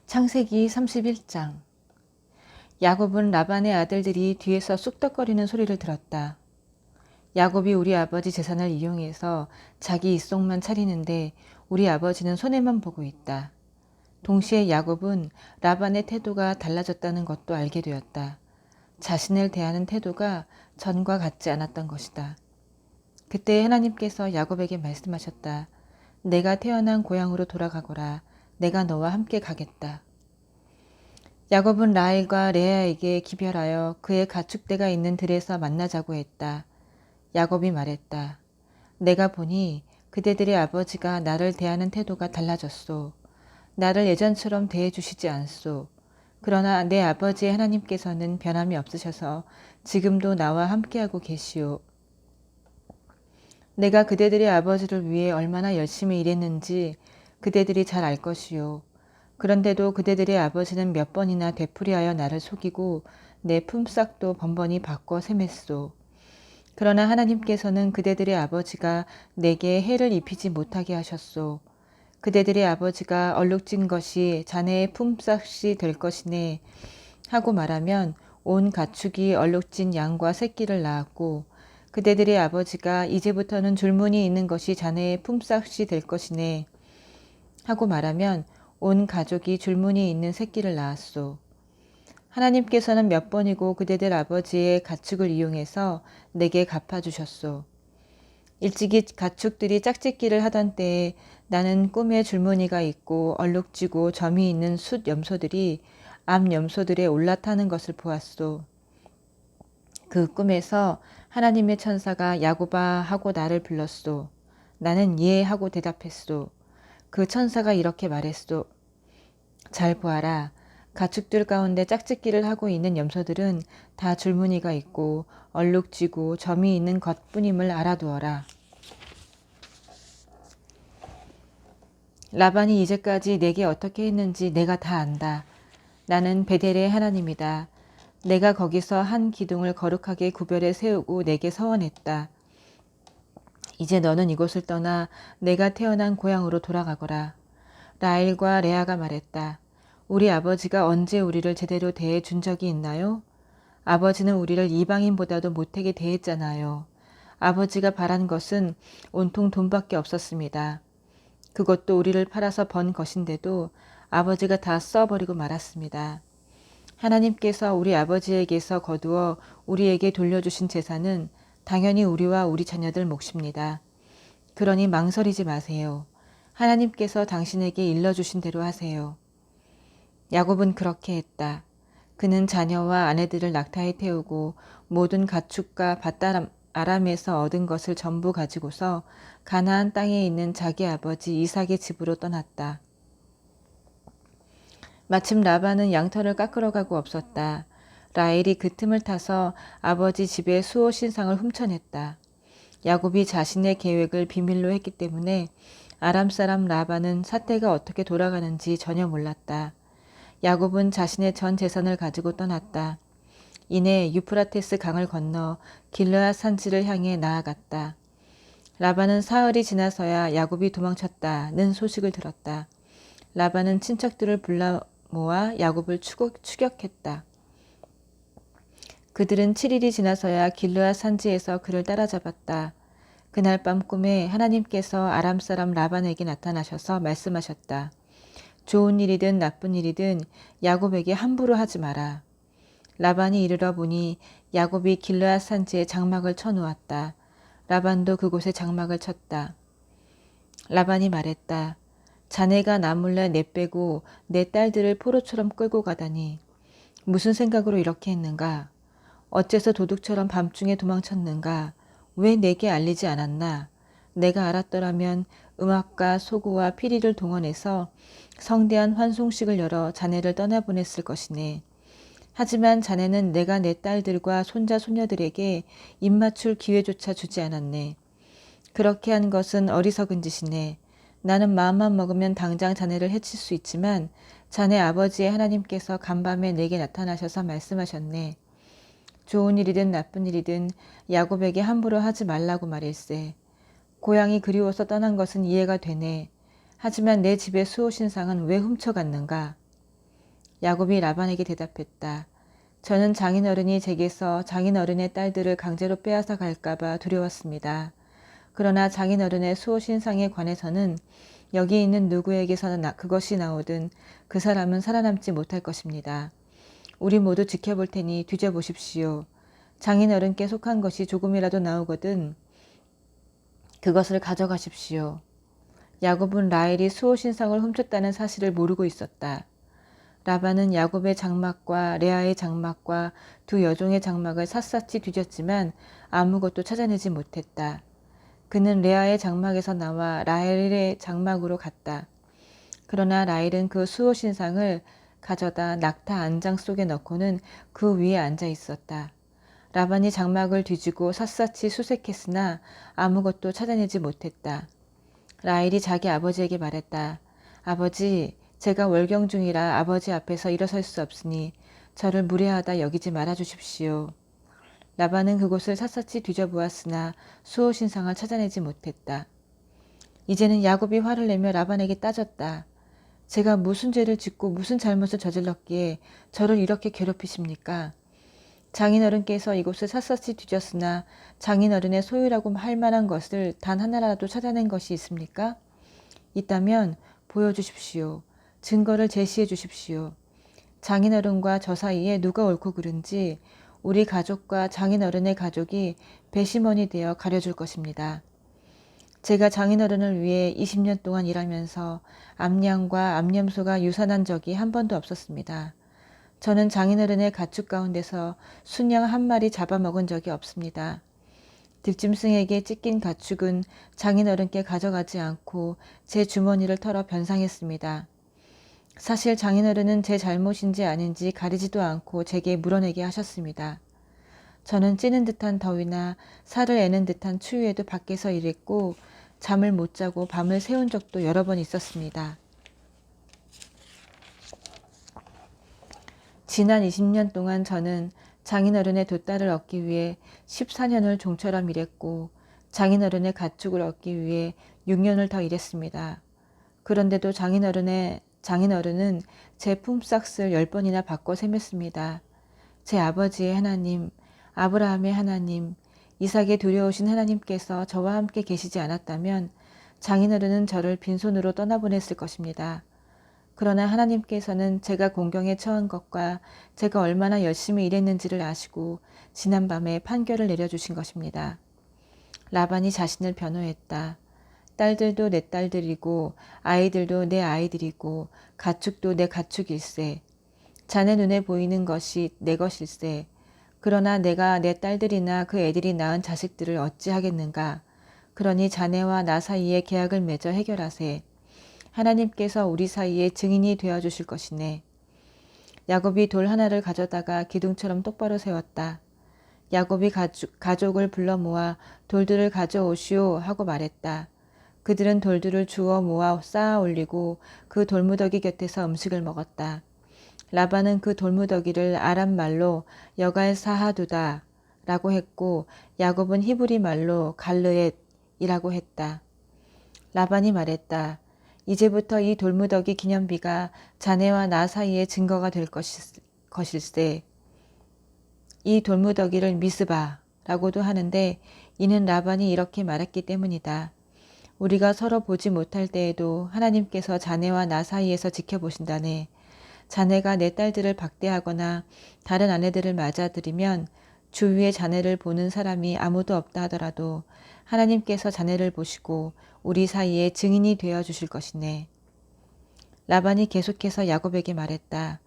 창세기 31장. 야곱은 라반의 아들들이 뒤에서 쑥덕거리는 소리를 들었다. 야곱이 우리 아버지 재산을 이용해서 자기 입속만 차리는데 우리 아버지는 손해만 보고 있다. 동시에 야곱은 라반의 태도가 달라졌다는 것도 알게 되었다. 자신을 대하는 태도가 전과 같지 않았던 것이다. 그때 하나님께서 야곱에게 말씀하셨다. 내가 태어난 고향으로 돌아가거라. 내가 너와 함께 가겠다. 야곱은 라헬과 레아에게 기별하여 그의 가축대가 있는 들에서 만나자고 했다. 야곱이 말했다. 내가 보니 그대들의 아버지가 나를 대하는 태도가 달라졌소. 나를 예전처럼 대해주시지 않소. 그러나 내 아버지의 하나님께서는 변함이 없으셔서 지금도 나와 함께하고 계시오. 내가 그대들의 아버지를 위해 얼마나 열심히 일했는지 그대들이 잘 알 것이오. 그런데도 그대들의 아버지는 몇 번이나 되풀이하여 나를 속이고 내 품삯도 번번이 바꿔 세맸소. 그러나 하나님께서는 그대들의 아버지가 내게 해를 입히지 못하게 하셨소. 그대들의 아버지가 얼룩진 것이 자네의 품삯이 될 것이네 하고 말하면 온 가축이 얼룩진 양과 새끼를 낳았고 그대들의 아버지가 이제부터는 줄무늬 있는 것이 자네의 품삯이 될 것이네 하고 말하면 온 가족이 줄무늬 있는 새끼를 낳았소. 하나님께서는 몇 번이고 그대들 아버지의 가축을 이용해서 내게 갚아주셨소. 일찍이 가축들이 짝짓기를 하던 때에 나는 꿈에 줄무늬가 있고 얼룩지고 점이 있는 숫 염소들이 암 염소들에 올라타는 것을 보았소. 그 꿈에서 하나님의 천사가 야곱아 하고 나를 불렀소. 나는 예 하고 대답했소. 그 천사가 이렇게 말했소. 잘 보아라. 가축들 가운데 짝짓기를 하고 있는 염소들은 다 줄무늬가 있고 얼룩지고 점이 있는 것뿐임을 알아두어라. 라반이 이제까지 내게 어떻게 했는지 내가 다 안다. 나는 베델의 하나님이다. 내가 거기서 한 기둥을 거룩하게 구별해 세우고 내게 서원했다. 이제 너는 이곳을 떠나 내가 태어난 고향으로 돌아가거라. 라헬과 레아가 말했다. 우리 아버지가 언제 우리를 제대로 대해 준 적이 있나요? 아버지는 우리를 이방인보다도 못되게 대했잖아요. 아버지가 바란 것은 온통 돈밖에 없었습니다. 그것도 우리를 팔아서 번 것인데도 아버지가 다 써버리고 말았습니다. 하나님께서 우리 아버지에게서 거두어 우리에게 돌려주신 재산은 당연히 우리와 우리 자녀들 몫입니다. 그러니 망설이지 마세요. 하나님께서 당신에게 일러주신 대로 하세요. 야곱은 그렇게 했다. 그는 자녀와 아내들을 낙타에 태우고 모든 가축과 밧다람에서 얻은 것을 전부 가지고서 가나안 땅에 있는 자기 아버지 이삭의 집으로 떠났다. 마침 라반은 양털을 깎으러 가고 없었다. 라헬이 그 틈을 타서 아버지 집의 수호 신상을 훔쳐냈다. 야곱이 자신의 계획을 비밀로 했기 때문에 아람 사람 라반은 사태가 어떻게 돌아가는지 전혀 몰랐다. 야곱은 자신의 전 재산을 가지고 떠났다. 이내 유프라테스 강을 건너 길르앗 산지를 향해 나아갔다. 라반은 사흘이 지나서야 야곱이 도망쳤다는 소식을 들었다. 라반은 친척들을 불러 모아 야곱을 추격했다. 그들은 7일이 지나서야 길르앗 산지에서 그를 따라잡았다. 그날 밤 꿈에 하나님께서 아람 사람 라반에게 나타나셔서 말씀하셨다. 좋은 일이든 나쁜 일이든 야곱에게 함부로 하지 마라. 라반이 이르러 보니 야곱이 길르앗 산지에 장막을 쳐놓았다. 라반도 그곳에 장막을 쳤다. 라반이 말했다. 자네가 나 몰래 내빼고 내 딸들을 포로처럼 끌고 가다니 무슨 생각으로 이렇게 했는가? 어째서 도둑처럼 밤중에 도망쳤는가? 왜 내게 알리지 않았나? 내가 알았더라면 음악가 소구와 피리를 동원해서 성대한 환송식을 열어 자네를 떠나보냈을 것이네. 하지만 자네는 내가 내 딸들과 손자 손녀들에게 입맞출 기회조차 주지 않았네. 그렇게 한 것은 어리석은 짓이네. 나는 마음만 먹으면 당장 자네를 해칠 수 있지만 자네 아버지의 하나님께서 간밤에 내게 나타나셔서 말씀하셨네. 좋은 일이든 나쁜 일이든 야곱에게 함부로 하지 말라고 말일세. 고향이 그리워서 떠난 것은 이해가 되네. 하지만 내 집의 수호신상은 왜 훔쳐갔는가? 야곱이 라반에게 대답했다. 저는 장인어른이 제게서 장인어른의 딸들을 강제로 빼앗아 갈까봐 두려웠습니다. 그러나 장인어른의 수호신상에 관해서는 여기 있는 누구에게서는 그것이 나오든 그 사람은 살아남지 못할 것입니다. 우리 모두 지켜볼 테니 뒤져보십시오. 장인어른께 속한 것이 조금이라도 나오거든 그것을 가져가십시오. 야곱은 라헬이 수호신상을 훔쳤다는 사실을 모르고 있었다. 라반은 야곱의 장막과 레아의 장막과 두 여종의 장막을 샅샅이 뒤졌지만 아무것도 찾아내지 못했다. 그는 레아의 장막에서 나와 라헬의 장막으로 갔다. 그러나 라헬은 그 수호신상을 가져다 낙타 안장 속에 넣고는 그 위에 앉아 있었다. 라반이 장막을 뒤지고 샅샅이 수색했으나 아무것도 찾아내지 못했다. 라헬이 자기 아버지에게 말했다. 아버지, 제가 월경 중이라 아버지 앞에서 일어설 수 없으니 저를 무례하다 여기지 말아 주십시오. 라반은 그곳을 샅샅이 뒤져보았으나 수호신상을 찾아내지 못했다. 이제는 야곱이 화를 내며 라반에게 따졌다. 제가 무슨 죄를 짓고 무슨 잘못을 저질렀기에 저를 이렇게 괴롭히십니까? 장인어른께서 이곳을 샅샅이 뒤졌으나 장인어른의 소유라고 할 만한 것을 단 하나라도 찾아낸 것이 있습니까? 있다면 보여주십시오. 증거를 제시해 주십시오. 장인어른과 저 사이에 누가 옳고 그른지 우리 가족과 장인어른의 가족이 배심원이 되어 가려줄 것입니다. 제가 장인어른을 위해 20년 동안 일하면서 암양과 암염소가 유산한 적이 한 번도 없었습니다. 저는 장인어른의 가축 가운데서 순양 한 마리 잡아먹은 적이 없습니다. 들짐승에게 찢긴 가축은 장인어른께 가져가지 않고 제 주머니를 털어 변상했습니다. 사실 장인어른은 제 잘못인지 아닌지 가리지도 않고 제게 물어내게 하셨습니다. 저는 찌는 듯한 더위나 살을 애는 듯한 추위에도 밖에서 일했고 잠을 못 자고 밤을 새운 적도 여러 번 있었습니다. 지난 20년 동안 저는 장인어른의 두 딸을 얻기 위해 14년을 종처럼 일했고 장인어른의 가축을 얻기 위해 6년을 더 일했습니다. 그런데도 장인어른은 제 품삯을 10번이나 바꿔 세맸습니다. 제 아버지의 하나님, 아브라함의 하나님, 이삭의 두려우신 하나님께서 저와 함께 계시지 않았다면 장인어른은 저를 빈손으로 떠나보냈을 것입니다. 그러나 하나님께서는 제가 공경에 처한 것과 제가 얼마나 열심히 일했는지를 아시고 지난밤에 판결을 내려주신 것입니다. 라반이 자신을 변호했다. 딸들도 내 딸들이고 아이들도 내 아이들이고 가축도 내 가축일세. 자네 눈에 보이는 것이 내 것일세. 그러나 내가 내 딸들이나 그 애들이 낳은 자식들을 어찌하겠는가. 그러니 자네와 나 사이에 계약을 맺어 해결하세. 하나님께서 우리 사이에 증인이 되어주실 것이네. 야곱이 돌 하나를 가져다가 기둥처럼 똑바로 세웠다. 야곱이 가족을 불러 모아 돌들을 가져오시오 하고 말했다. 그들은 돌들을 주워 모아 쌓아 올리고 그 돌무더기 곁에서 음식을 먹었다. 라반은 그 돌무더기를 아람 말로 여갈 사하두다 라고 했고 야곱은 히브리 말로 갈르엣이라고 했다. 라반이 말했다. 이제부터 이 돌무더기 기념비가 자네와 나 사이의 증거가 될 것일세. 이 돌무더기를 미스바라고도 하는데 이는 라반이 이렇게 말했기 때문이다. 우리가 서로 보지 못할 때에도 하나님께서 자네와 나 사이에서 지켜보신다네. 자네가 내 딸들을 박대하거나 다른 아내들을 맞아들이면 주위에 자네를 보는 사람이 아무도 없다 하더라도 하나님께서 자네를 보시고 우리 사이에 증인이 되어 주실 것이네. 라반이 계속해서 야곱에게 말했다.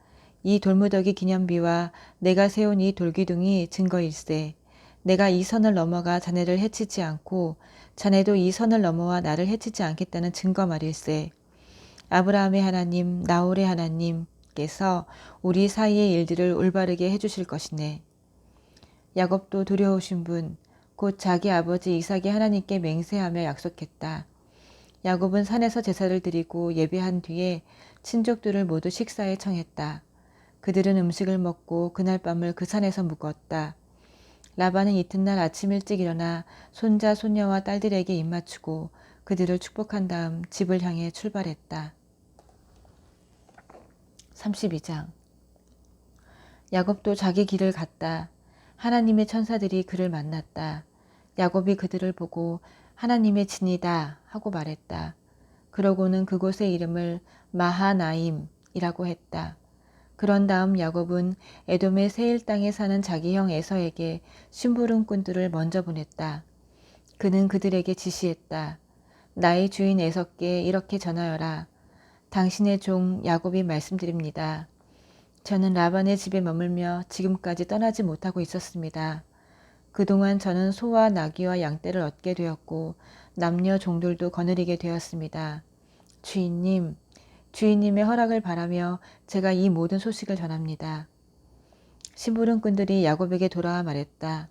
이 돌무더기 기념비와 내가 세운 이 돌기둥이 증거일세. 내가 이 선을 넘어가 자네를 해치지 않고 자네도 이 선을 넘어와 나를 해치지 않겠다는 증거 말일세. 아브라함의 하나님, 나홀의 하나님께서 우리 사이의 일들을 올바르게 해주실 것이네. 야곱도 두려우신 분, 곧 자기 아버지 이삭의 하나님께 맹세하며 약속했다. 야곱은 산에서 제사를 드리고 예배한 뒤에 친족들을 모두 식사에 청했다. 그들은 음식을 먹고 그날 밤을 그 산에서 묵었다. 라반은 이튿날 아침 일찍 일어나 손자, 손녀와 딸들에게 입맞추고 그들을 축복한 다음 집을 향해 출발했다. 32장 야곱도 자기 길을 갔다. 하나님의 천사들이 그를 만났다. 야곱이 그들을 보고 하나님의 진이다 하고 말했다. 그러고는 그곳의 이름을 마하나임이라고 했다. 그런 다음 야곱은 에돔의 세일 땅에 사는 자기 형 에서에게 심부름꾼들을 먼저 보냈다. 그는 그들에게 지시했다. 나의 주인 에서께 이렇게 전하여라. 당신의 종 야곱이 말씀드립니다. 저는 라반의 집에 머물며 지금까지 떠나지 못하고 있었습니다. 그동안 저는 소와 나귀와 양떼를 얻게 되었고 남녀 종들도 거느리게 되었습니다. 주인님, 주인님의 허락을 바라며 제가 이 모든 소식을 전합니다. 심부름꾼들이 야곱에게 돌아와 말했다.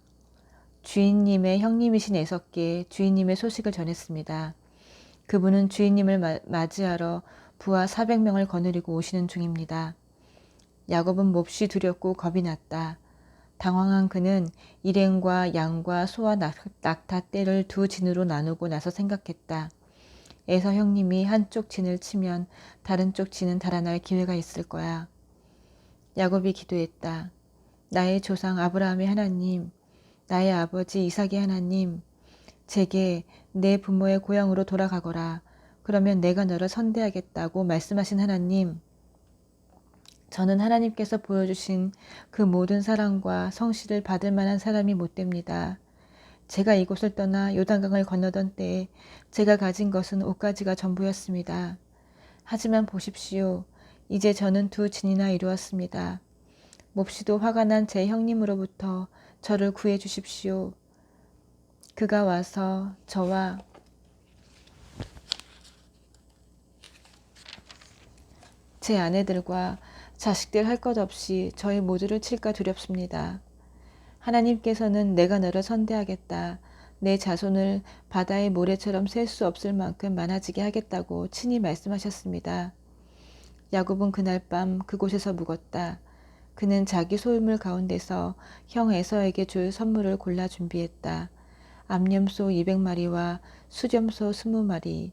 주인님의 형님이신 에서께 주인님의 소식을 전했습니다. 그분은 주인님을 맞이하러 부하 400명을 거느리고 오시는 중입니다. 야곱은 몹시 두렵고 겁이 났다. 당황한 그는 일행과 양과 소와 낙타 떼를 두 진으로 나누고 나서 생각했다. 에서 형님이 한쪽 진을 치면 다른 쪽 진은 달아날 기회가 있을 거야. 야곱이 기도했다. 나의 조상 아브라함의 하나님, 나의 아버지 이삭의 하나님, 제게 내 부모의 고향으로 돌아가거라. 그러면 내가 너를 선대하겠다고 말씀하신 하나님, 저는 하나님께서 보여주신 그 모든 사랑과 성실을 받을 만한 사람이 못 됩니다. 제가 이곳을 떠나 요단강을 건너던 때에 제가 가진 것은 옷가지가 전부였습니다. 하지만 보십시오. 이제 저는 두 진이나 이루었습니다. 몹시도 화가 난 제 형님으로부터 저를 구해 주십시오. 그가 와서 저와 제 아내들과 자식들 할 것 없이 저희 모두를 칠까 두렵습니다. 하나님께서는 내가 너를 선대하겠다. 내 자손을 바다의 모래처럼 셀 수 없을 만큼 많아지게 하겠다고 친히 말씀하셨습니다. 야곱은 그날 밤 그곳에서 묵었다. 그는 자기 소유물 가운데서 형 에서에게 줄 선물을 골라 준비했다. 암염소 200마리와 수렴소 20마리,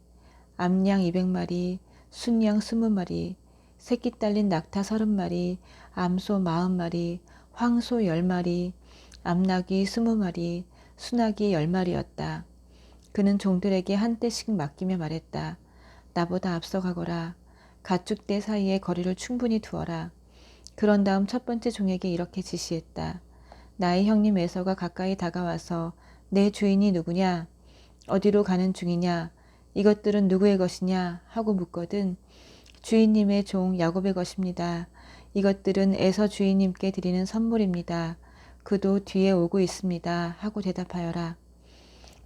암양 200마리, 순양 20마리, 새끼 딸린 낙타 30마리, 암소 40마리, 황소 10마리, 암나귀 20마리, 순나귀 10마리였다. 그는 종들에게 한 떼씩 맡기며 말했다. 나보다 앞서가거라. 가축대 사이에 거리를 충분히 두어라. 그런 다음 첫 번째 종에게 이렇게 지시했다. 나의 형님 에서가 가까이 다가와서 내 주인이 누구냐? 어디로 가는 중이냐? 이것들은 누구의 것이냐? 하고 묻거든 주인님의 종 야곱의 것입니다. 이것들은 에서 주인님께 드리는 선물입니다. 그도 뒤에 오고 있습니다. 하고 대답하여라.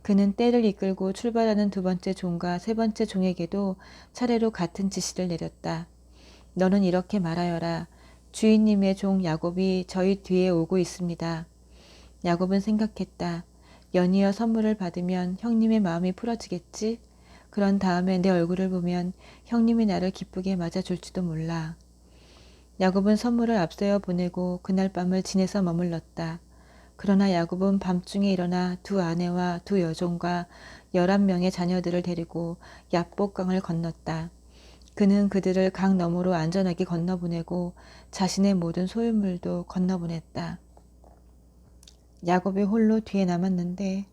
그는 떼를 이끌고 출발하는 두 번째 종과 세 번째 종에게도 차례로 같은 지시를 내렸다. 너는 이렇게 말하여라. 주인님의 종 야곱이 저희 뒤에 오고 있습니다. 야곱은 생각했다. 연이어 선물을 받으면 형님의 마음이 풀어지겠지? 그런 다음에 내 얼굴을 보면 형님이 나를 기쁘게 맞아줄지도 몰라. 야곱은 선물을 앞세워 보내고 그날 밤을 진에서 머물렀다. 그러나 야곱은 밤중에 일어나 두 아내와 두 여종과 11명의 자녀들을 데리고 얍복강을 건넜다. 그는 그들을 강 너머로 안전하게 건너보내고 자신의 모든 소유물도 건너보냈다. 야곱이 홀로 뒤에 남았는데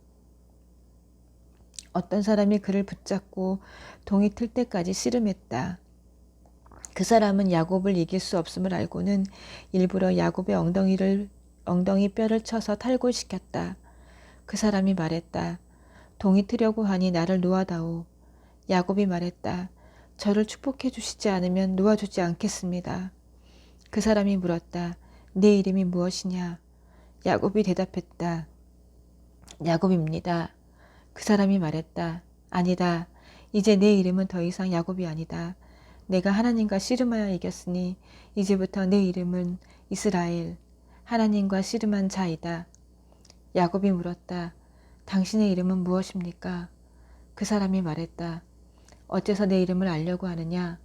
어떤 사람이 그를 붙잡고 동이 틀 때까지 씨름했다. 그 사람은 야곱을 이길 수 없음을 알고는 일부러 야곱의 엉덩이 뼈를 쳐서 탈골시켰다. 그 사람이 말했다. 동이 트려고 하니 나를 놓아다오. 야곱이 말했다. 저를 축복해 주시지 않으면 놓아주지 않겠습니다. 그 사람이 물었다. 내 이름이 무엇이냐? 야곱이 대답했다. 야곱입니다. 그 사람이 말했다. 아니다. 이제 내 이름은 더 이상 야곱이 아니다. 내가 하나님과 씨름하여 이겼으니 이제부터 내 이름은 이스라엘, 하나님과 씨름한 자이다. 야곱이 물었다. 당신의 이름은 무엇입니까? 그 사람이 말했다. 어째서 내 이름을 알려고 하느냐?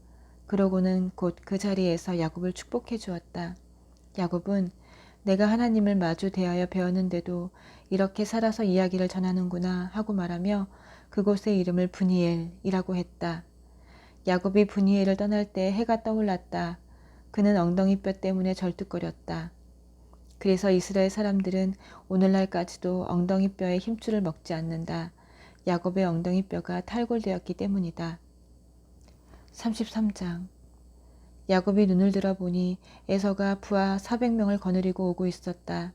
그러고는 곧 그 자리에서 야곱을 축복해 주었다. 야곱은 내가 하나님을 마주 대하여 배웠는데도 이렇게 살아서 이야기를 전하는구나 하고 말하며 그곳의 이름을 브니엘이라고 했다. 야곱이 브니엘을 떠날 때 해가 떠올랐다. 그는 엉덩이뼈 때문에 절뚝거렸다. 그래서 이스라엘 사람들은 오늘날까지도 엉덩이뼈에 힘줄을 먹지 않는다. 야곱의 엉덩이뼈가 탈골되었기 때문이다. 33장. 야곱이 눈을 들어보니 에서가 부하 400명을 거느리고 오고 있었다.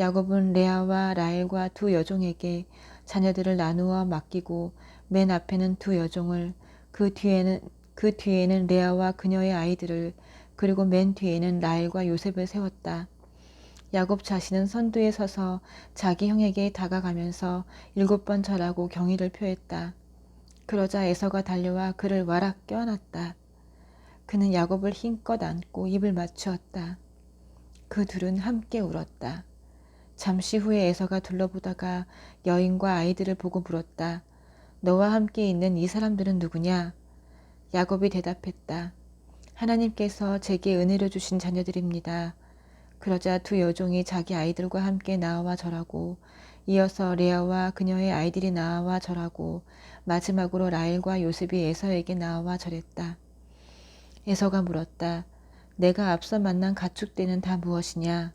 야곱은 레아와 라헬과 두 여종에게 자녀들을 나누어 맡기고 맨 앞에는 두 여종을, 그 뒤에는 레아와 그녀의 아이들을, 그리고 맨 뒤에는 라헬과 요셉을 세웠다. 야곱 자신은 선두에 서서 자기 형에게 다가가면서 7번 절하고 경의를 표했다. 그러자 에서가 달려와 그를 와락 껴안았다. 그는 야곱을 힘껏 안고 입을 맞추었다. 그 둘은 함께 울었다. 잠시 후에 에서가 둘러보다가 여인과 아이들을 보고 물었다. 너와 함께 있는 이 사람들은 누구냐? 야곱이 대답했다. 하나님께서 제게 은혜로 주신 자녀들입니다. 그러자 두 여종이 자기 아이들과 함께 나와 절하고, 이어서 레아와 그녀의 아이들이 나와 절하고, 마지막으로 라헬과 요셉이 에서에게 나와 절했다. 에서가 물었다. 내가 앞서 만난 가축대는 다 무엇이냐?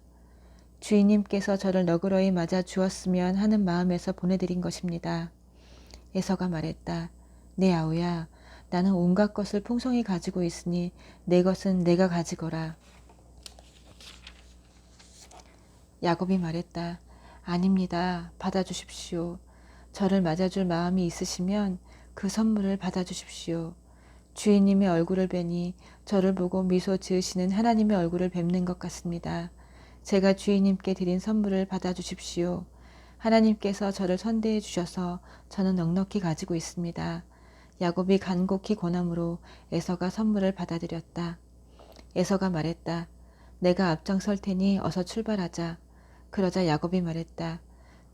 주인님께서 저를 너그러이 맞아 주었으면 하는 마음에서 보내드린 것입니다. 에서가 말했다. 내 아우야, 나는 온갖 것을 풍성히 가지고 있으니 내 것은 내가 가지거라. 야곱이 말했다. 아닙니다. 받아주십시오. 저를 맞아줄 마음이 있으시면 그 선물을 받아주십시오. 주인님의 얼굴을 뵈니 저를 보고 미소 지으시는 하나님의 얼굴을 뵙는 것 같습니다. 제가 주인님께 드린 선물을 받아주십시오. 하나님께서 저를 선대해 주셔서 저는 넉넉히 가지고 있습니다. 야곱이 간곡히 권함으로 에서가 선물을 받아들였다. 에서가 말했다. 내가 앞장설 테니 어서 출발하자. 그러자 야곱이 말했다.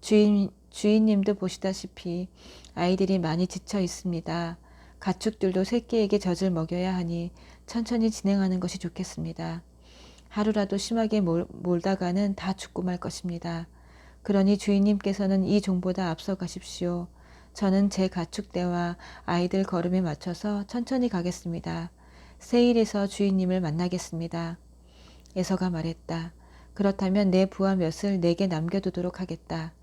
주인님도 보시다시피 아이들이 많이 지쳐 있습니다. 가축들도 새끼에게 젖을 먹여야 하니 천천히 진행하는 것이 좋겠습니다. 하루라도 심하게 몰다가는 다 죽고 말 것입니다. 그러니 주인님께서는 이 종보다 앞서 가십시오. 저는 제 가축대와 아이들 걸음에 맞춰서 천천히 가겠습니다. 세일에서 주인님을 만나겠습니다. 에서가 말했다. 그렇다면 내 부하 몇을 내게 남겨두도록 하겠다.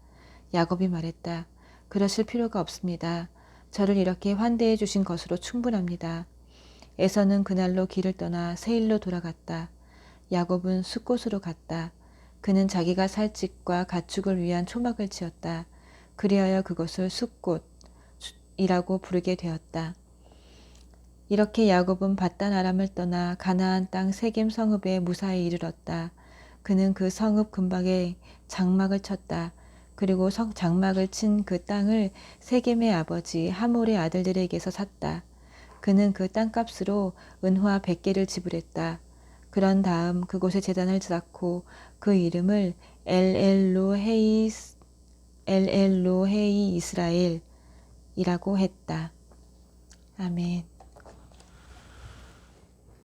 야곱이 말했다. 그러실 필요가 없습니다. 저를 이렇게 환대해 주신 것으로 충분합니다. 에서는 그날로 길을 떠나 세일로 돌아갔다. 야곱은 숫곳으로 갔다. 그는 자기가 살 집과 가축을 위한 초막을 지었다. 그리하여 그것을 숫곳이라고 부르게 되었다. 이렇게 야곱은 밧단 아람을 떠나 가나안 땅 세겜 성읍에 무사히 이르렀다. 그는 그 성읍 근방에 장막을 쳤다. 그리고 장막을 친 그 땅을 세겜의 아버지 하몰의 아들들에게서 샀다. 그는 그 땅값으로 은화 100개를 지불했다. 그런 다음 그곳에 제단을 쌓고 그 이름을 엘엘로헤이 이스라엘이라고 했다. 아멘.